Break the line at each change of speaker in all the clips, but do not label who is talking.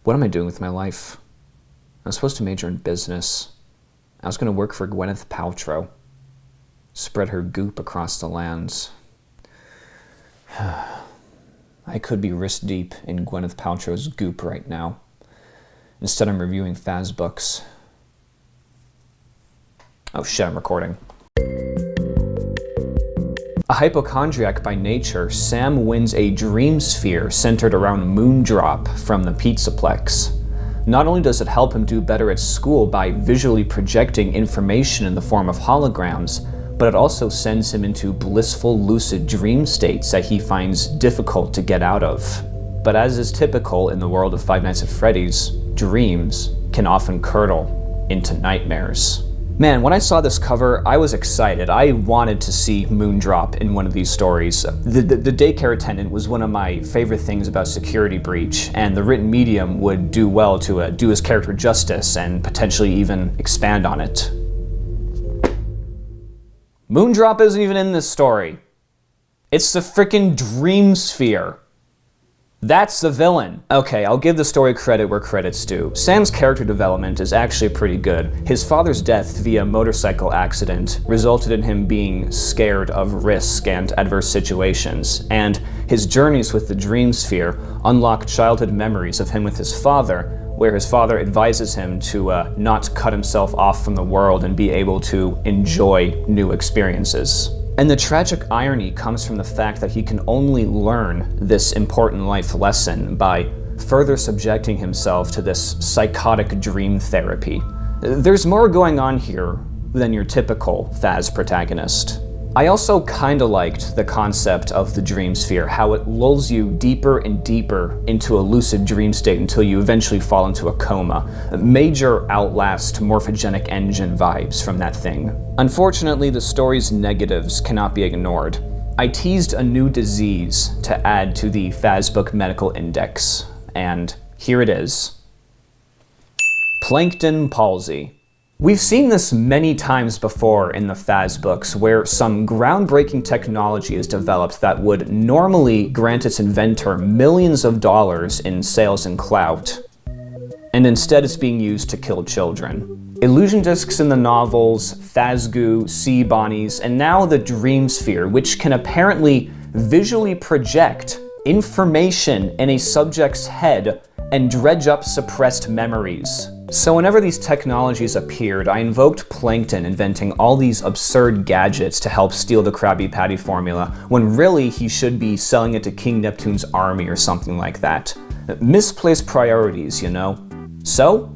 What am I doing with my life? I was supposed to major in business. I was going to work for Gwyneth Paltrow. Spread her goop across the lands. I could be wrist deep in Gwyneth Paltrow's goop right now. Instead, I'm reviewing Faz books. Oh shit, I'm recording. A hypochondriac by nature, Sam wins a dream sphere centered around Moondrop from the Pizzaplex. Not only does it help him do better at school by visually projecting information in the form of holograms, but it also sends him into blissful lucid dream states that he finds difficult to get out of. But as is typical in the world of Five Nights at Freddy's, dreams can often curdle into nightmares. Man, when I saw this cover, I was excited. I wanted to see Moondrop in one of these stories. The daycare attendant was one of my favorite things about Security Breach, and the written medium would do well to do his character justice and potentially even expand on it. Moondrop isn't even in this story. It's the frickin' Dream Sphere. That's the villain. Okay, I'll give the story credit where credit's due. Sam's character development is actually pretty good. His father's death via motorcycle accident resulted in him being scared of risk and adverse situations, and his journeys with the Dream Sphere unlock childhood memories of him with his father, where his father advises him to not cut himself off from the world and be able to enjoy new experiences. And the tragic irony comes from the fact that he can only learn this important life lesson by further subjecting himself to this psychotic dream therapy. There's more going on here than your typical Faz protagonist. I also kinda liked the concept of the dream sphere, how it lulls you deeper and deeper into a lucid dream state until you eventually fall into a coma. Major Outlast morphogenic engine vibes from that thing. Unfortunately, the story's negatives cannot be ignored. I teased a new disease to add to the Fazbook Medical Index, and here it is. Plankton palsy. We've seen this many times before in the Faz books, where some groundbreaking technology is developed that would normally grant its inventor millions of dollars in sales and clout, and instead it's being used to kill children. Illusion discs in the novels, Fazgoo, Sea Bonnies, and now the Dream Sphere, which can apparently visually project information in a subject's head and dredge up suppressed memories. So whenever these technologies appeared, I invoked Plankton inventing all these absurd gadgets to help steal the Krabby Patty formula, when really he should be selling it to King Neptune's army or something like that. Misplaced priorities, you know? So,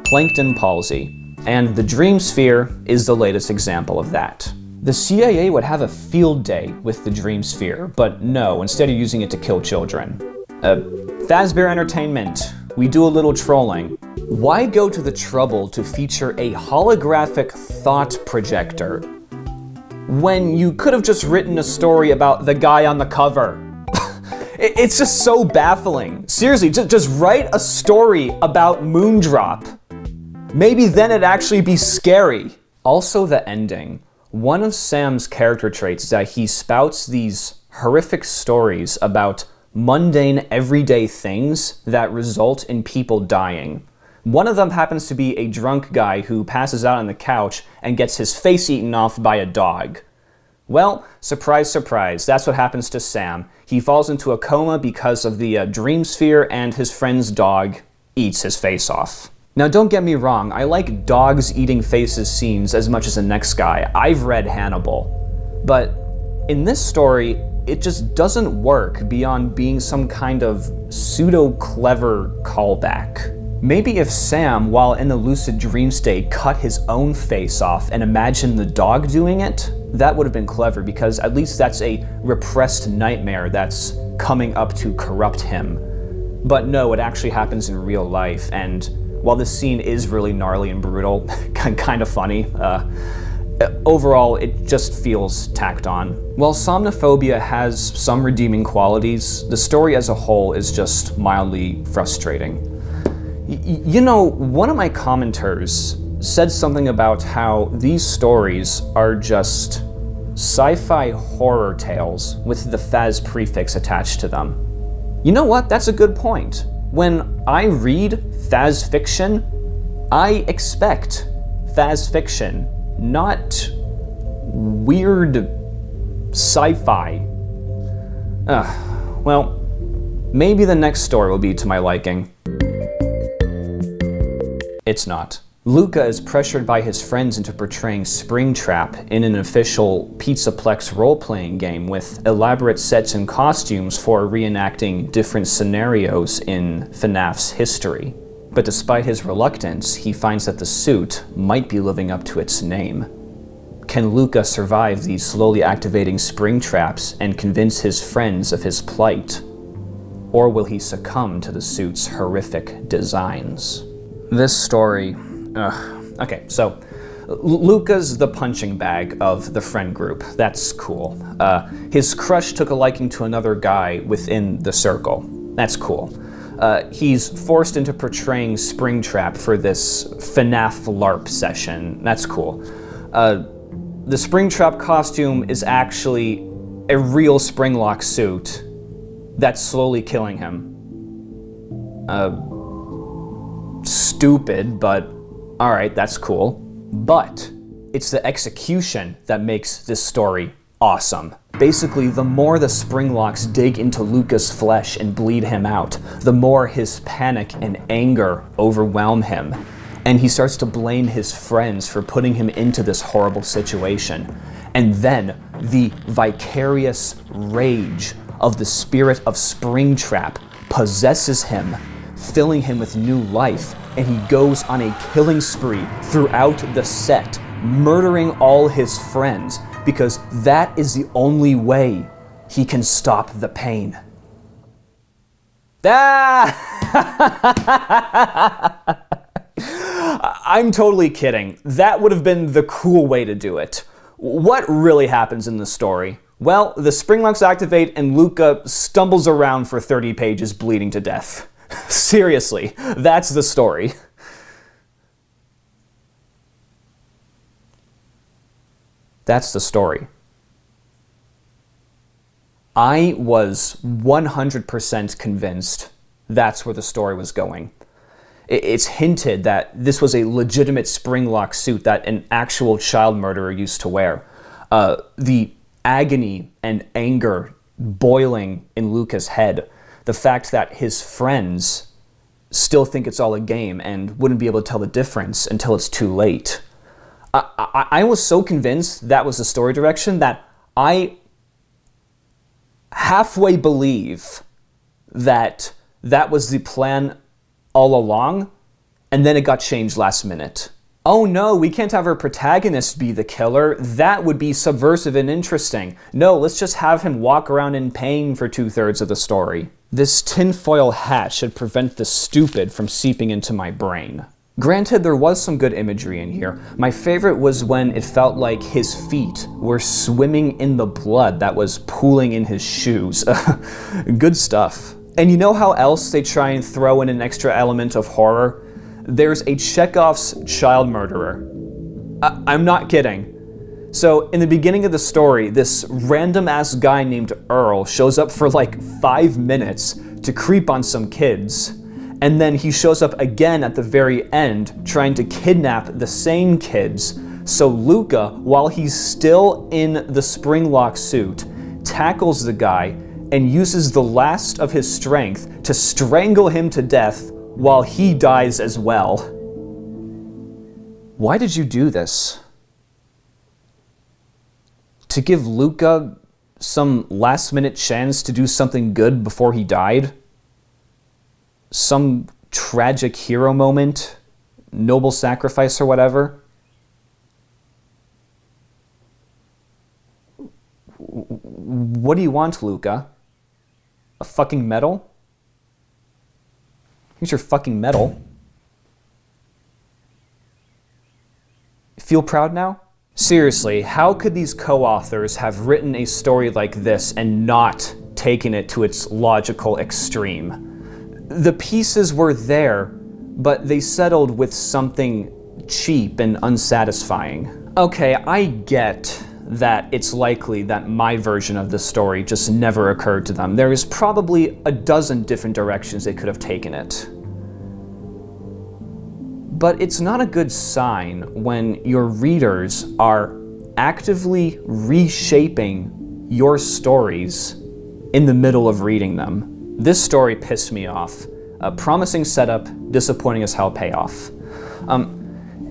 Plankton palsy. And the Dream Sphere is the latest example of that. The CIA would have a field day with the Dream Sphere, but no, instead of using it to kill children. Fazbear Entertainment, we do a little trolling. Why go to the trouble to feature a holographic thought projector when you could have just written a story about the guy on the cover? It's just so baffling. Seriously, just write a story about Moondrop. Maybe then it'd actually be scary. Also the ending. One of Sam's character traits is that he spouts these horrific stories about mundane, everyday things that result in people dying. One of them happens to be a drunk guy who passes out on the couch and gets his face eaten off by a dog. Well, surprise, surprise, that's what happens to Sam. He falls into a coma because of the Dream Sphere, and his friend's dog eats his face off. Now don't get me wrong, I like dogs eating faces scenes as much as the next guy. I've read Hannibal. But in this story, it just doesn't work beyond being some kind of pseudo-clever callback. Maybe if Sam, while in the lucid dream state, cut his own face off and imagined the dog doing it, that would have been clever, because at least that's a repressed nightmare that's coming up to corrupt him. But no, it actually happens in real life, and while this scene is really gnarly and brutal, kind of funny, overall, it just feels tacked on. While Somnophobia has some redeeming qualities, the story as a whole is just mildly frustrating. You know, one of my commenters said something about how these stories are just sci-fi horror tales with the Faz prefix attached to them. You know what? That's a good point. When I read Phas fiction, I expect Phas fiction, not weird sci-fi. Well, maybe the next story will be to my liking. It's not. Luca is pressured by his friends into portraying Springtrap in an official Pizzaplex role-playing game with elaborate sets and costumes for reenacting different scenarios in FNAF's history. But despite his reluctance, he finds that the suit might be living up to its name. Can Luca survive these slowly activating Springtraps and convince his friends of his plight? Or will he succumb to the suit's horrific designs? This story... Okay, so Luca's the punching bag of the friend group. That's cool. His crush took a liking to another guy within the circle. That's cool. He's forced into portraying Springtrap for this FNAF LARP session. That's cool. The Springtrap costume is actually a real Springlock suit that's slowly killing him. Stupid, but alright, that's cool. But it's the execution that makes this story awesome. Basically, the more the Springlocks dig into Luca's flesh and bleed him out, the more his panic and anger overwhelm him. And he starts to blame his friends for putting him into this horrible situation. And then the vicarious rage of the spirit of Springtrap possesses him, filling him with new life, and he goes on a killing spree throughout the set, murdering all his friends, because that is the only way he can stop the pain. I'm totally kidding. That would have been the cool way to do it. What really happens in the story? Well, the Springlocks activate and Luca stumbles around for 30 pages bleeding to death. Seriously, that's the story. That's the story. I was 100% convinced that's where the story was going. It's hinted that this was a legitimate Springlock suit that an actual child murderer used to wear. The agony and anger boiling in Luca's head. The fact that his friends still think it's all a game and wouldn't be able to tell the difference until it's too late. I was so convinced that was the story direction that I halfway believe that that was the plan all along, and then it got changed last minute. Oh no, we can't have our protagonist be the killer. That would be subversive and interesting. No, let's just have him walk around in pain for 2/3 of the story. This tinfoil hat should prevent the stupid from seeping into my brain. Granted, there was some good imagery in here. My favorite was when it felt like his feet were swimming in the blood that was pooling in his shoes. Good stuff. And you know how else they try and throw in an extra element of horror? There's a Chekhov's child murderer. I'm not kidding. So in the beginning of the story, this random-ass guy named Earl shows up for like 5 minutes to creep on some kids. And then he shows up again at the very end, trying to kidnap the same kids. So Luca, while he's still in the Springlock suit, tackles the guy and uses the last of his strength to strangle him to death while he dies as well. Why did you do this? To give Luca some last-minute chance to do something good before he died? Some tragic hero moment? Noble sacrifice or whatever? What do you want, Luca? A fucking medal? Here's your fucking medal. Feel proud now? Seriously, how could these co-authors have written a story like this and not taken it to its logical extreme? The pieces were there, but they settled with something cheap and unsatisfying. Okay, I get that it's likely that my version of the story just never occurred to them. There is probably a dozen different directions they could have taken it. But it's not a good sign when your readers are actively reshaping your stories in the middle of reading them. This story pissed me off. A promising setup, disappointing as hell payoff.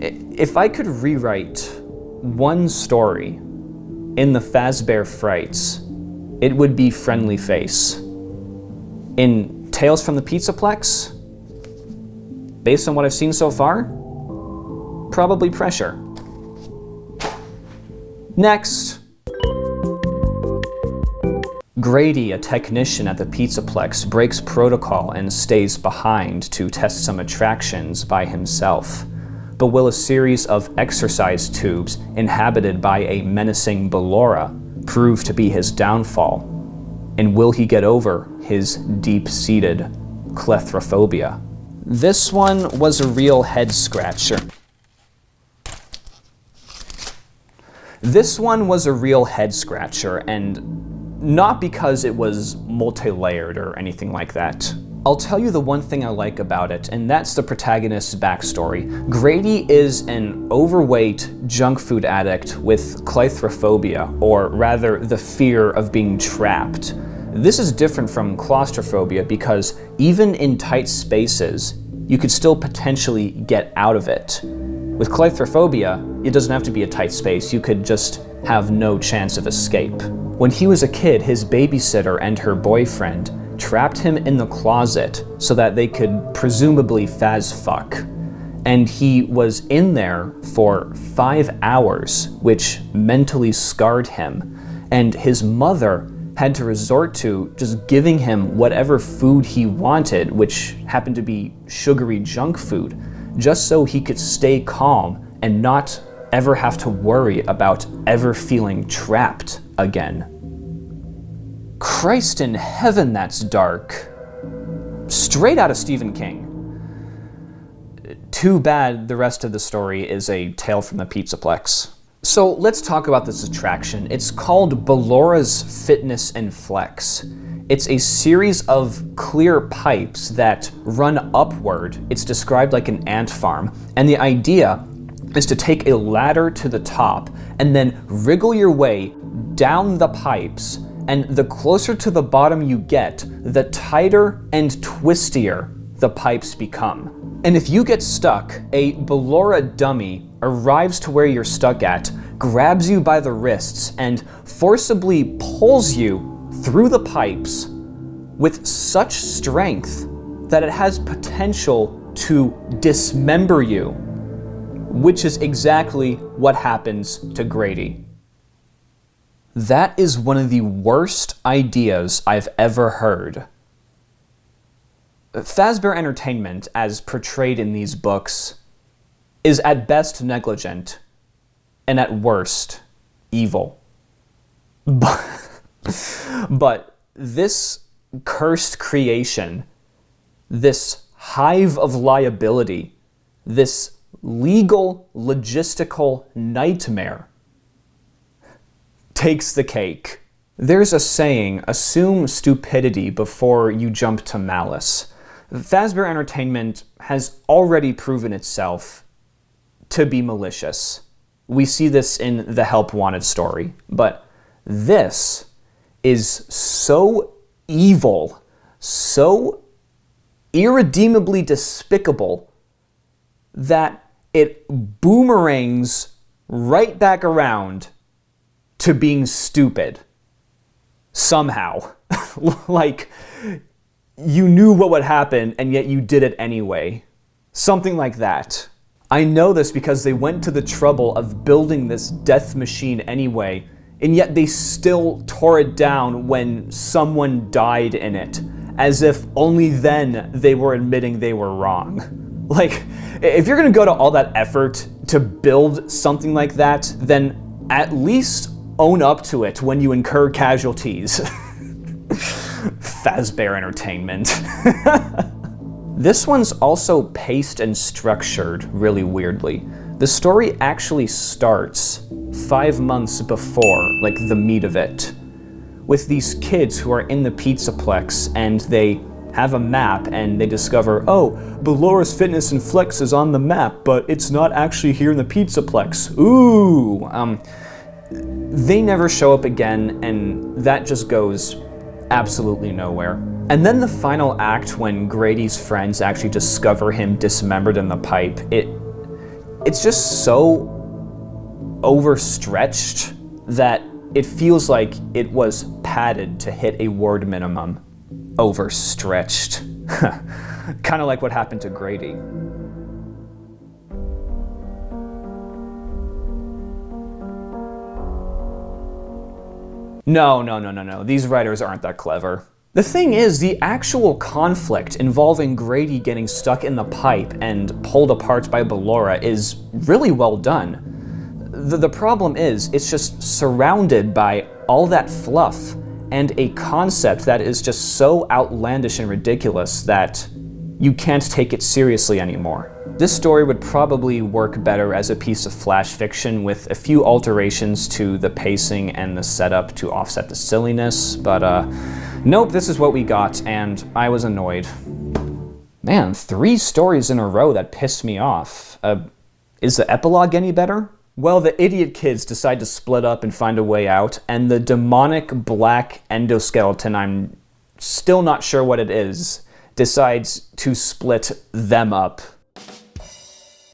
If I could rewrite one story in the Fazbear Frights, it would be Friendly Face. In Tales from the Pizzaplex, based on what I've seen so far, probably Pressure. Next. Grady, a technician at the Pizzaplex, breaks protocol and stays behind to test some attractions by himself. But will a series of exercise tubes inhabited by a menacing Ballora prove to be his downfall? And will he get over his deep-seated claustrophobia? This one was a real head-scratcher. And not because it was multi-layered or anything like that. I'll tell you the one thing I like about it, and that's the protagonist's backstory. Grady is an overweight junk food addict with claustrophobia, or rather the fear of being trapped. This is different from claustrophobia because even in tight spaces, you could still potentially get out of it. With claustrophobia, it doesn't have to be a tight space, you could just have no chance of escape. When he was a kid, his babysitter and her boyfriend trapped him in the closet so that they could presumably fuck. And he was in there for 5 hours, which mentally scarred him. And his mother had to resort to just giving him whatever food he wanted, which happened to be sugary junk food, just so he could stay calm and not ever have to worry about ever feeling trapped again. Christ in heaven, that's dark. Straight out of Stephen King. Too bad the rest of the story is a tale from the Pizzaplex. So let's talk about this attraction. It's called Ballora's Fitness and Flex. It's a series of clear pipes that run upward. It's described like an ant farm. And the idea is to take a ladder to the top and then wriggle your way down the pipes. And the closer to the bottom you get, the tighter and twistier the pipes become. And if you get stuck, a Ballora dummy arrives to where you're stuck at, grabs you by the wrists, and forcibly pulls you through the pipes with such strength that it has potential to dismember you, which is exactly what happens to Grady. That is one of the worst ideas I've ever heard. Fazbear Entertainment, as portrayed in these books, is at best negligent, and at worst, evil. But this cursed creation, this hive of liability, this legal, logistical nightmare, takes the cake. There's a saying, assume stupidity before you jump to malice. Fazbear Entertainment has already proven itself to be malicious. We see this in the Help Wanted story, but this is so evil, so irredeemably despicable that it boomerangs right back around to being stupid. Somehow. Like, you knew what would happen, and yet you did it anyway. Something like that. I know this because they went to the trouble of building this death machine anyway, and yet they still tore it down when someone died in it, as if only then they were admitting they were wrong. Like, if you're gonna go to all that effort to build something like that, then at least own up to it when you incur casualties. Fazbear Entertainment. This one's also paced and structured really weirdly. The story actually starts 5 months before, like the meat of it, with these kids who are in the Pizzaplex and they have a map and they discover, oh, Belora's Fitness and Flex is on the map, but it's not actually here in the Pizzaplex. Ooh. They never show up again, and that just goes absolutely nowhere. And then the final act, when Grady's friends actually discover him dismembered in the pipe, it's just so overstretched that it feels like it was padded to hit a word minimum. Overstretched. Kind of like what happened to Grady. No. These writers aren't that clever. The thing is, the actual conflict involving Grady getting stuck in the pipe and pulled apart by Belora is really well done. The problem is, it's just surrounded by all that fluff and a concept that is just so outlandish and ridiculous that you can't take it seriously anymore. This story would probably work better as a piece of flash fiction with a few alterations to the pacing and the setup to offset the silliness, but nope, this is what we got, and I was annoyed. Man, 3 stories in a row that pissed me off. Is the epilogue any better? Well, the idiot kids decide to split up and find a way out, and the demonic black endoskeleton, I'm still not sure what it is, decides to split them up.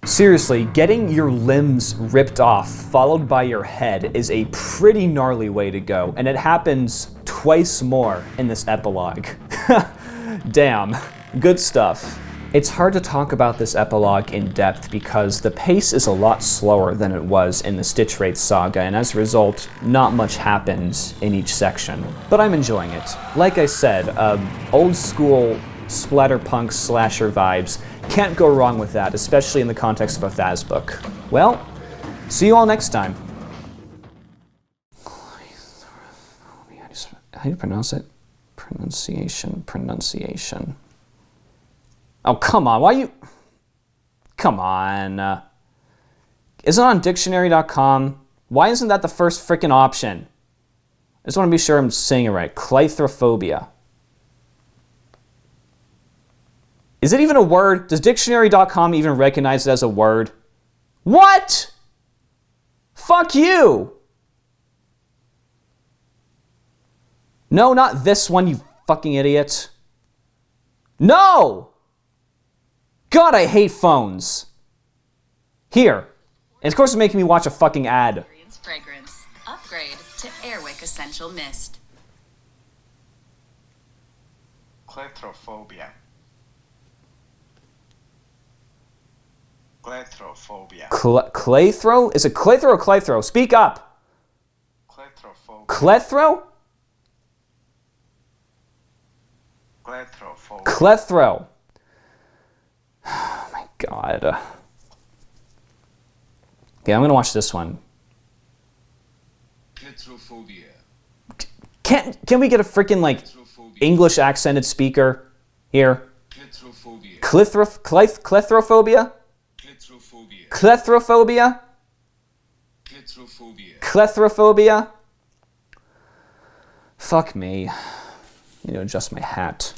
Seriously, getting your limbs ripped off followed by your head is a pretty gnarly way to go, and it happens twice more in this epilogue. Damn, good stuff. It's hard to talk about this epilogue in depth because the pace is a lot slower than it was in the Stitch Wraith saga, and as a result, not much happens in each section. But I'm enjoying it. Like I said, old school splatterpunk slasher vibes. Can't go wrong with that, especially in the context of a Thaz book. Well, see you all next time. How do you pronounce it? Pronunciation. Oh, come on, why you... Come on. Is it on dictionary.com? Why isn't that the first frickin' option? I just want to be sure I'm saying it right. Claustrophobia. Is it even a word? Does dictionary.com even recognize it as a word? What? Fuck you! No, not this one, you fucking idiot. No! God, I hate phones. Here. And of course it's making me watch a fucking ad.
Fragrance. Upgrade to Airwick Essential Mist.
Claustrophobia. Claustrophobia.
Clathro? Is it Clathro or Clathro? Speak up.
Claustrophobia.
Clathro?
Claustrophobia.
Clathro. Oh my god. Okay, I'm gonna watch this one.
Claustrophobia.
Can we get a freaking like English accented speaker here?
Claustrophobia.
Claustrophobia?
Claustrophobia.
Claustrophobia?
Claustrophobia.
Claustrophobia? Fuck me. I need to adjust my hat.